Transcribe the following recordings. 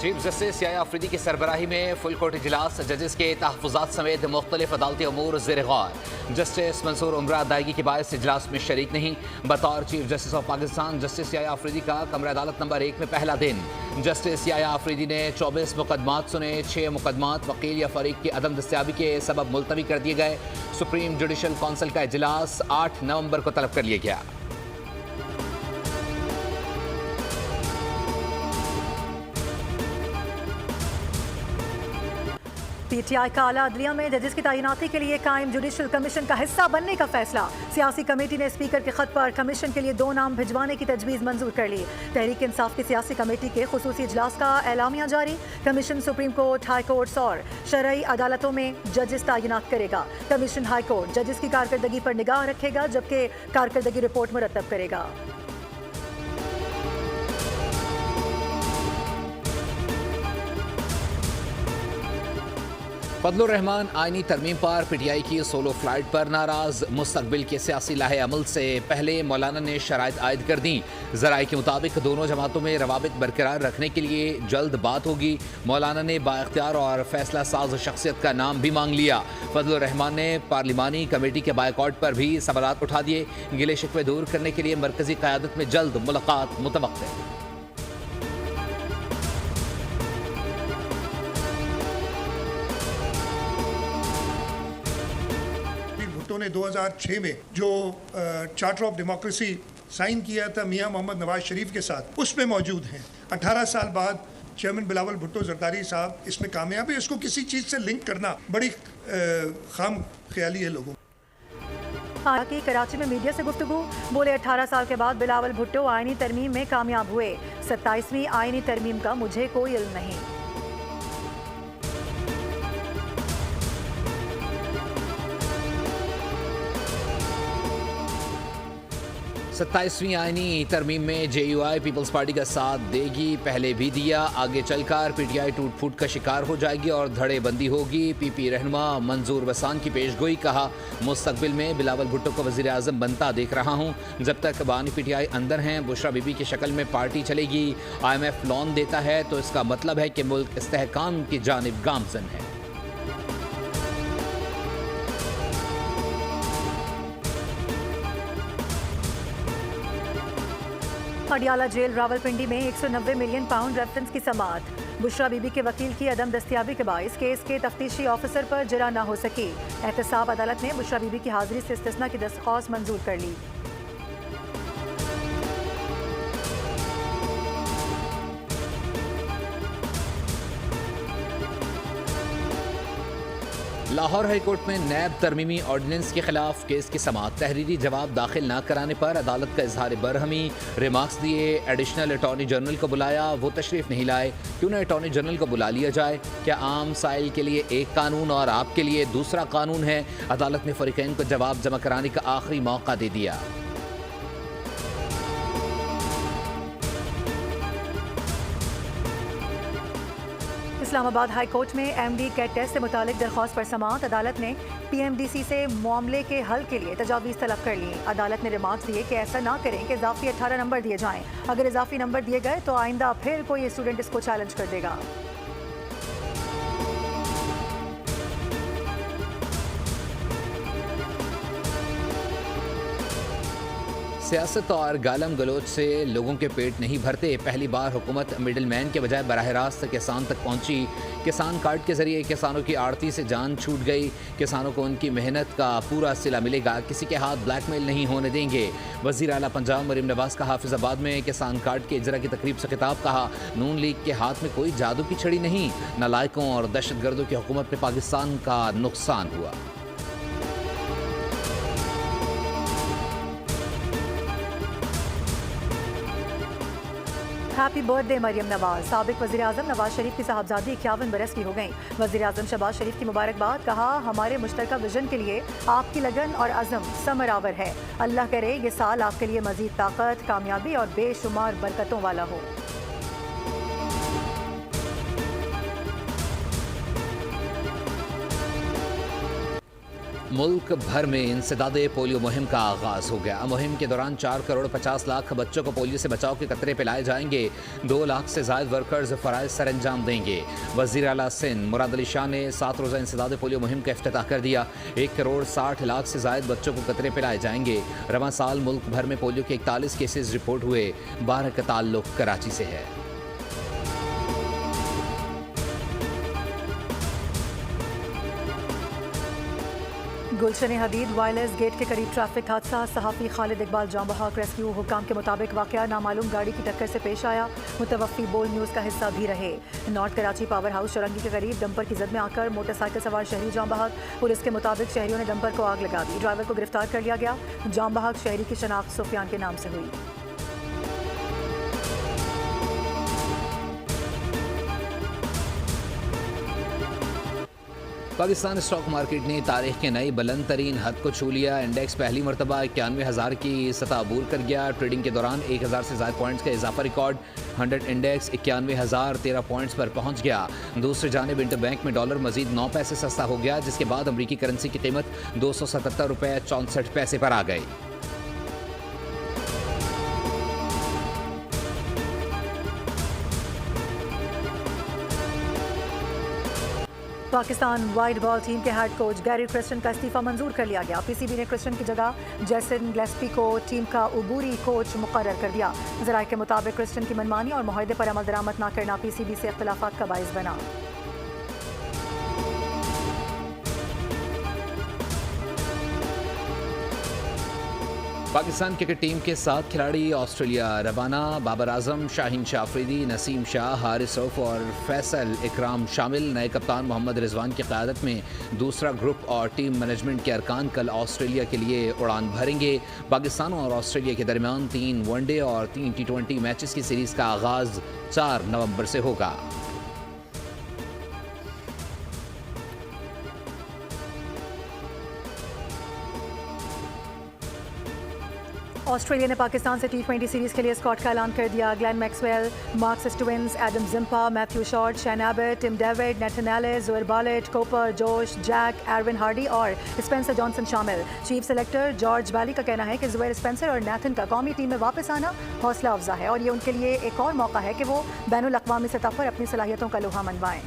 Chief justice Yahya Afridi की सरबराही में full court इजलास, जजेस के तहफ़्फ़ुज़ात समेत मुख्तलिफ अदालती अमूर ज़ेर गौर। जस्टिस मंसूर उमरा अदायगी के बायस इजलास में शरीक नहीं। बतौर chief justice of Pakistan justice Yahya Afridi का कमरा अदालत नंबर 1 में पहला दिन। जस्टिस याया अफरीदी ने 24 मुकदमात सुने। 6 मुकदमात वकील या फरीक की अदम दस्तियाबी के सबब मुलतवी कर दिए गए। सुप्रीम जुडिशल काउंसिल का इजलास 8 नवंबर को तलब कर लिया गया। पीटीआई का आला अदलिया में जजेस की तैनाती के लिए कायम जुडिशल कमीशन का हिस्सा बनने का फैसला। सियासी कमेटी ने स्पीकर के खत पर कमीशन के लिए 2 नाम भिजवाने की तजवीज़ मंजूर कर ली। तहरीक इंसाफ की सियासी कमेटी के खुसूसी इजलास का एलामिया जारी। Commission supreme court, high courts और शरई अदालतों में जजेस तैनात करेगा। कमीशन हाई कोर्ट जजेस की कारकर्दगी पर निगाह रखेगा, जबकि कारकर्दगी रिपोर्ट मुरतब करेगा। फजलुर रहमान आईनी तरमीम पर पीटीआई की सोलो फ्लाइट पर नाराज। मुस्तकबिल के सियासी लाहे अमल से पहले मौलाना ने शराइत आयद कर दी। जराये के मुताबिक दोनों जमातों में रवाबित बरकरार रखने के लिए जल्द बात होगी। मौलाना ने बाइख्तियार और फैसला साज शख्सियत का नाम भी मांग लिया। फजलुर रहमान ने पार्लिमानी कमेटी के बायकॉट पर भी सवालात उठा दिए। गिले शिकवे दूर करने के लिए मरकजी क़यादत में जल्द मुलाकात मुतवक्किल। ने 2006 में जो चार्टर ऑफ डेमोक्रेसी साइन किया था मियां मोहम्मद नवाज शरीफ के साथ, उसमें मौजूद हैं। 18 साल बाद चेयरमैन बिलावल भुट्टो जरदारी साहब इसमें कामयाब है। इसको किसी चीज़ से लिंक करना बड़ी खाम ख्याली है लोगों की। कराची में मीडिया से गुफ्तगू, बोले 18 साल के बाद बिलावल भुट्टो आईनी तरमीम में कामयाब हुए। 27वीं आईनी तरमीम का मुझे कोई इल्म नहीं। 27वीं आईनी तरमीम में जेयूआई पीपल्स पार्टी का साथ देगी। पहले भी दिया, आगे चलकर पीटीआई टूट फूट का शिकार हो जाएगी और धड़ेबंदी होगी। पीपी रहनुमा मंजूर वसान की पेशगोई, कहा मुस्तकबिल में बिलावल भुट्टो को वज़ीर आज़म बनता देख रहा हूँ। जब तक बानी पीटीआई अंदर हैं, बुशरा बीबी की शक्ल में पार्टी चलेगी। IMF लोन देता है तो इसका मतलब है कि मुल्क इस्तेहकाम की जानिब गामज़न है। अडियाला जेल रावलपिंडी में 190 मिलियन पाउंड रेफरेंस की समाअत। बुशरा बीबी के वकील की अदम दस्तियाबी के बाइस केस के तफ्तीशी ऑफिसर पर जरा न हो सकी। एहतसाब अदालत ने बुशरा बीबी की हाजिरी से इस्तिस्ना की दरख्वास्त मंजूर कर ली। लाहौर हाईकोर्ट में नैब तरमीमी ऑर्डिनेंस के खिलाफ केस की समाअत। तहरीरी जवाब दाखिल न कराने पर अदालत का इजहार बरहमी, रिमार्क्स दिए। एडिशनल अटॉर्नी जनरल को बुलाया, वो तशरीफ नहीं लाए। क्यों न अटॉर्नी जनरल को बुला लिया जाए? क्या आम साइल के लिए एक कानून और आपके लिए दूसरा कानून है? अदालत ने फरीकैन को जवाब जमा कराने का आखिरी मौका दे दिया। इस्लामाबाद हाई कोर्ट में MD कैट टेस्ट से मुतालिक दरख्वास्त पर समाअत। अदालत ने PMDC से मामले के हल के लिए तजावीज़ तलब कर ली। अदालत ने रिमार्क्स दिए कि ऐसा ना करें कि इजाफी 18 नंबर दिए जाएं। अगर इजाफी नंबर दिए गए तो आइंदा फिर कोई स्टूडेंट इसको चैलेंज कर देगा। सियासत और गालम गलोच से लोगों के पेट नहीं भरते। पहली बार हुकूमत मिडिल मैन के बजाय बराह रास्त किसान तक पहुंची। किसान कार्ड के जरिए किसानों की आड़ती से जान छूट गई। किसानों को उनकी मेहनत का पूरा सिला मिलेगा। किसी के हाथ ब्लैकमेल नहीं होने देंगे। वज़ीर आला पंजाब मरीम नवाज का हाफिजाबाद में किसान कार्ड के इजरा की तकरीब से खिताब, कहा नून लीग के हाथ में कोई जादू की छड़ी नहीं। नालायकों और दहशतगर्दों की हुकूमत में पाकिस्तान का नुकसान हुआ। Happy birthday Maryam Nawaz. साबिक वज़ीर आज़म नवाज शरीफ की साहबजादी 51 बरस की हो गई। वज़ीर आज़म शहबाज शरीफ की मुबारकबाद, कहा हमारे मुश्तरका विजन के लिए आपकी लगन और अज़म समरावर है। अल्लाह करे ये साल आपके लिए मज़ीद ताकत, कामयाबी और बेशुमार बरकतों वाला हो। मुल्क भर में इंसदादे पोलियो मुहिम का आगाज हो गया। मुहिम के दौरान 4 करोड़ 50 लाख बच्चों को पोलियो से बचाव के कतरे पिलाए जाएंगे। 2 लाख से ज्यादा वर्कर्स फराइज सर अंजाम देंगे। वजीर आला सिंध मुराद अली शाह ने 7 रोजा इंसदादे पोलियो मुहिम का इफ्तिताह कर दिया। 1 करोड़ 60 लाख से ज्यादा बच्चों को कतरे पिलाए जाएंगे। रवां साल मुल्क भर में पोलियो के 41 केसेस रिपोर्ट हुए। 12 का ताल्लुक कराची से है। गुलशन हदीद वायरलेस गेट के करीब ट्रैफिक हादसा। सहाफ़ी खालिद इकबाल जाम बहाक रेस्क्यू हुकाम के मुताबिक वाकया नामालूम गाड़ी की टक्कर से पेश आया। मुतवफ़ी बोल न्यूज़ का हिस्सा भी रहे। नॉर्थ कराची पावर हाउस चौरंगी के करीब डंपर की जद में आकर मोटरसाइकिल सवार शहरी जाम बहाक। पुलिस के मुताबिक शहरियों ने डंपर को आग लगा दी। ड्राइवर को गिरफ्तार कर लिया गया। जाम बहाक शहरी की शनाख्त सुफियान के नाम से हुई। पाकिस्तान स्टॉक मार्केट ने तारीख के नई बुलंद तरीन हद को छू लिया। इंडेक्स पहली मरतबा 91,000 की सतह अबूर कर गया। ट्रेडिंग के दौरान 1,000 से ज़्यादा पॉइंट्स का इजाफा रिकॉर्ड। 100 इंडेक्स 91,013 पॉइंट्स पर पहुंच गया। दूसरी जानिब इंटरबैंक में डॉलर मजीद 9 पैसे सस्ता हो गया, जिसके बाद अमरीकी करेंसी की कीमत 277 रुपये 64 पैसे पर आ गई। पाकिस्तान वाइट बॉल टीम के हेड कोच गैरी क्रिस्टन का इस्तीफा मंजूर कर लिया गया। पीसीबी ने क्रिस्टन की जगह जैसन ग्लेस्पी को टीम का उबूरी कोच मुकर्रर कर दिया। ज़राए के मुताबिक क्रिस्टन की मनमानी और मुआहदे पर अमल दरामद न करना पीसीबी से इख्तिलाफात का बाइस बना। पाकिस्तान क्रिकेट टीम के 7 खिलाड़ी ऑस्ट्रेलिया रवाना। बाबर आजम, शाहीन शाह अफरीदी, नसीम शाह, हारिस रऊफ और फैसल इकराम शामिल। नए कप्तान मोहम्मद रिजवान की क़यादत में दूसरा ग्रुप और टीम मैनेजमेंट के अरकान कल ऑस्ट्रेलिया के लिए उड़ान भरेंगे। पाकिस्तान और ऑस्ट्रेलिया के दरमियान 3 वनडे और 3 T20 मैचेस की सीरीज़ का आगाज़ 4 नवंबर से होगा। ऑस्ट्रेलिया ने पाकिस्तान से T20 सीरीज के लिए स्क्वाड का ऐलान कर दिया। Glenn Maxwell, Marcus Stoinis, Adam Zampa, Matthew Short, Sean Abbott, Tim David, Nathan Ellis, Joel Bartlett, Cooper, Josh, Jack, Erwin Hardie और स्पेंसर जॉनसन शामिल। चीफ सेलेक्टर जॉर्ज बैली का कहना है कि जोएल, स्पेंसर और नेथन का कौमी टीम में वापस आना हौसला अफजा है और ये उनके लिए एक और मौका है कि वो बैनुल अक़वामी सतह पर अपनी सलाहियतों का लोहा मनवाएं।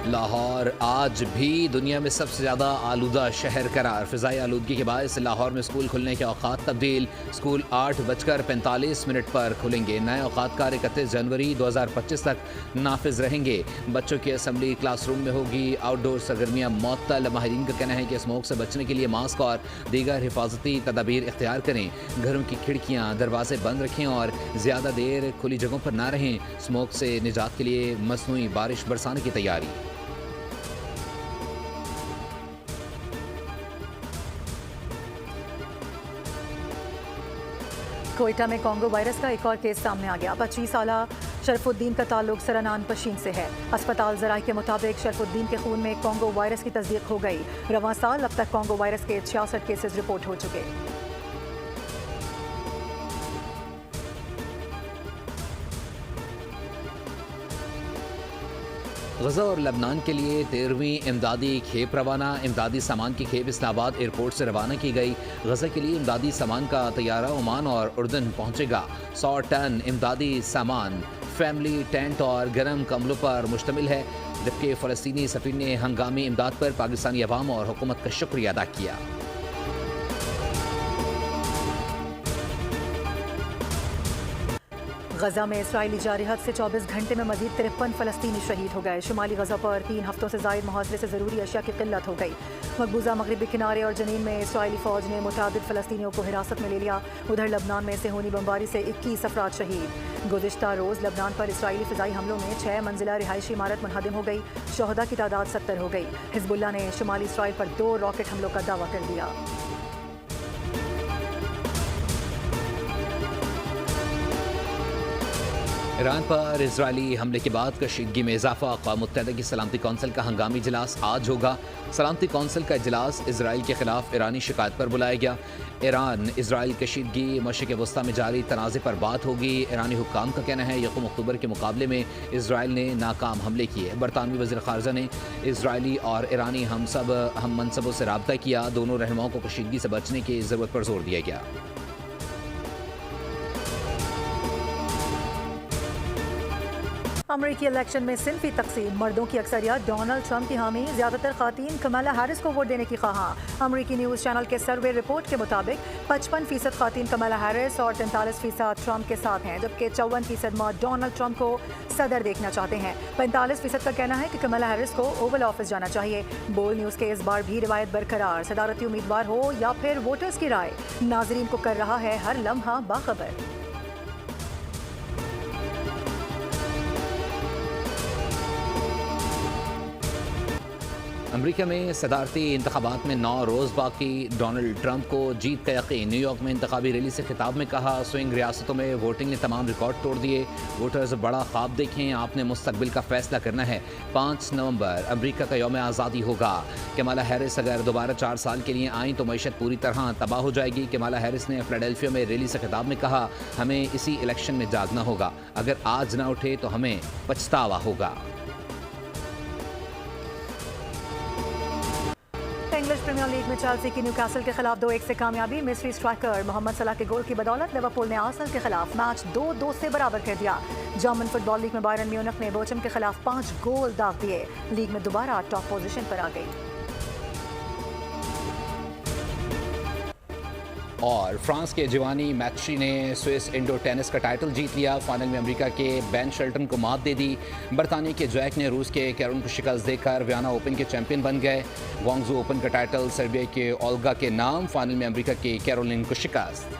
लाहौर आज भी दुनिया में सबसे ज़्यादा आलूदा शहर करार। फ़िज़ाई आलूदगी के बायस लाहौर में स्कूल खुलने के औकात तब्दील। स्कूल 8:45 पर खुलेंगे। नए औकात कार 31 जनवरी 2025 तक नाफिज रहेंगे। बच्चों की असम्बली क्लासरूम में होगी। आउटडोर सरगर्मियाँ मअतल। माहिरीन का कहना है कि स्मोक से बचने के लिए मास्क और दीगर हिफाजती तदाबीर इख्तियार करें। घरों की खिड़कियाँ दरवाजे बंद रखें और ज़्यादा देर खुली जगहों पर ना रहें। स्मोक से निजात के लिए मसनूई बारिश बरसाने की तैयारी। कोयटा में कॉन्गो वायरस का एक और केस सामने आ गया। 25 साला शरफुद्दीन का ताल्लुक सरनान पशीन से है। अस्पताल ज़राए के मुताबिक शरफुद्दीन के खून में कॉन्गो वायरस की तस्दीक हो गई। रवां साल अब तक कॉन्गो वायरस के 66 केसेस रिपोर्ट हो चुके। गज़ा और लबनान के लिए 13वीं इमदादी खेप रवाना। इमदादी सामान की खेप इस्लामाबाद एयरपोर्ट से रवाना की गई। गज़ा के लिए इमदादी सामान का तैयारा ओमान और उर्दन पहुंचेगा। 100 टन इमदादी सामान फैमिली टेंट और गर्म कमलों पर मुश्तमिल है। जबकि फ़लस्तीनी सफ़ीर ने हंगामी इमदाद पर पाकिस्तानी अवाम और हुकूमत का शुक्रिया अदा किया। गजा में इसराइली जारहत से 24 घंटे में मजीद 53 फ़लस्तीनी शहीद हो गए। शुमाली गजा पर 3 हफ्तों से ज़ायद मुहासरे से ज़रूरी अशिया की किल्लत हो गई। मकबूजा मगरबी किनारे और जनीन में इसराइली फ़ौज ने मुताबिद फ़लस्तीनियों को हिरासत में ले लिया। उधर लबनान में सेहूनी बमबारी से 21 अफराद शहीद। गुज़िश्ता रोज़ लबनान पर इसराइली फ़िज़ाई हमलों में 6 मंजिला रिहायशी इमारत मुनहदम हो गई। शहदा की तादाद 70 हो गई। हिज़्बुल्लाह ने शुमाली इसराइल पर 2 रॉकेट हमलों का दावा कर दिया। ईरान पर इजरायली हमले के बाद कशीदगी में इजाफा। अक़वाम मुत्तहिदा की सलामती कौंसिल का हंगामी इजलास आज होगा। सलामती कौंसिल का इजलास इसराइल के खिलाफ ईरानी शिकायत पर बुलाया गया। ईरान इसराइल कशीदगी मशरिक़ वस्ता में जारी तनाज़े पर बात होगी। ईरानी हुक्काम का कहना है यकम अक्टूबर के मुकाबले में इसराइल ने नाकाम हमले किए। बरतानवी वज़ीर ख़ारजा ने इसराइली और ईरानी हम मनसबों से रब्ता किया। दोनों रहनुमाओं को कशीदगी से बचने की ज़रूरत पर जोर दिया गया। अमरीकी इलेक्शन में सिनफी तकसीम, मर्दों की अक्सरियत डोनाल्ड ट्रंप की हामी, ज्यादातर खातीन कमला हैरिस को वोट देने की ख्वाहां। अमरीकी न्यूज़ चैनल के सर्वे रिपोर्ट के मुताबिक 55% खातीन कमला हैरिस और 43% ट्रंप के साथ हैं, जबकि 54% मर्द डोनाल्ड ट्रंप को सदर देखना चाहते हैं। 45% का कहना है कि कमला हैरिस को ओवल ऑफिस जाना चाहिए। बोल न्यूज़ के इस बार भी रिवायत बरकरार, सदारती उम्मीदवार हो या फिर वोटर्स की राय, नाजरीन को कर रहा है हर लम्हा बाखबर। अमरीका में सदारती इंतखाबात में 9 रोज़ बाकी। डोनाल्ड ट्रंप को जीत का यकीन। न्यूयॉर्क में इंतखाबी रैली से खिताब में कहा, स्विंग रियासतों में वोटिंग ने तमाम रिकॉर्ड तोड़ दिए। वोटर्स बड़ा ख्वाब देखें, आपने मुस्तकबिल का फैसला करना है। 5 नवंबर अमरीका का यौम आज़ादी होगा। कमला हैरिस अगर दोबारा 4 साल के लिए आईं तो मईशत पूरी तरह तबाह हो जाएगी। कमला हैरिस ने फिलाडेल्फिया में रैली से खिताब में कहा, हमें इसी इलेक्शन में जागना होगा। अगर आज ना उठे तो हमें पछतावा होगा। इंग्लिश प्रीमियर लीग में चेल्सी की न्यूकासल के खिलाफ 2-1 से कामयाबी। मिस्री स्ट्राइकर मोहम्मद सलाह के गोल की बदौलत लिवरपूल ने आर्सेनल के खिलाफ मैच 2-2 से बराबर कर दिया। जर्मन फुटबॉल लीग में बायरन म्यूनिख ने बोचम के खिलाफ 5 गोल दाग दिए। लीग में दोबारा टॉप पोजीशन पर आ गई। और फ्रांस के जिवानी मैक्सी ने स्विस इंडोर टेनिस का टाइटल जीत लिया। फाइनल में अमेरिका के बेन शेल्टन को मात दे दी। बरतानिया के जैक ने रूस के कैरोन को शिकस्त देकर वियना ओपन के चैंपियन बन गए। ग्वांगझू ओपन का टाइटल सर्बिया के ओल्गा के नाम। फाइनल में अमेरिका के कैरोलिन को शिकस्त।